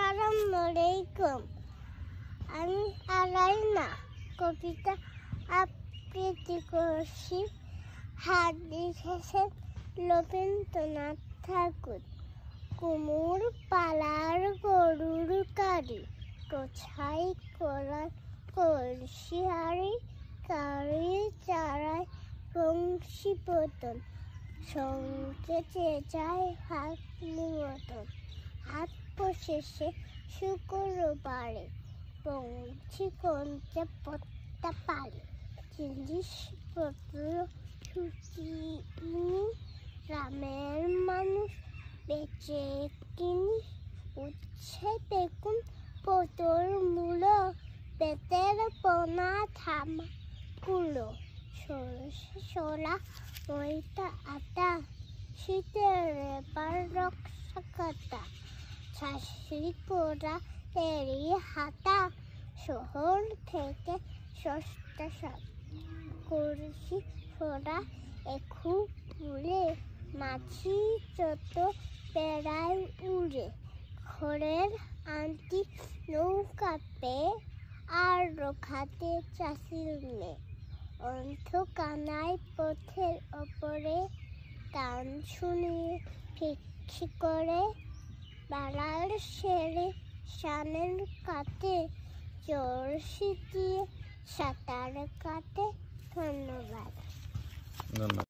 আসসালামু আলাইকুম। আমি আলাইনা কবিতা আবৃত্তি করছি। হাত লিখেছেন রবীন্দ্রনাথ ঠাকুর। কুমোর পালার গরুর গাড়ি, গোছাই করার কলসি হাড়ি, গাড়ি চারায় বংশী বোতল, সঙ্গে চেঁচায় হাত নিমতন। হাত শেষে শুক্রবারে বংশী কমতে পড়তে পারে। জিনিসপত্র ছুটিনি, গ্রামের মানুষ বেচে কিনি। উচ্ছে বেগুন পটল মূলো, বেতের পোনা থামা কুলো, সরষে ছোলা ময়দা আটা, শীতের এবার রক্সা কাটা, ছাঁচি পোড়া এড়িয়ে হাতা, শহর থেকে সস্তা সব করেছি সোনা একু ফুলে, মাছি যত বেড়ায় উড়ে, ঘরের আন্টি নৌকা পেয়ে আর খাতে চাষির মেয়ে। অন্ধ কানায় পথের ওপরে গান শুনিয়ে ভিক্ষি করে, বাড়ার সেরে সানের কাটে, জর্সি দিয়ে সাঁতার কাটে। ধন্যবাদ।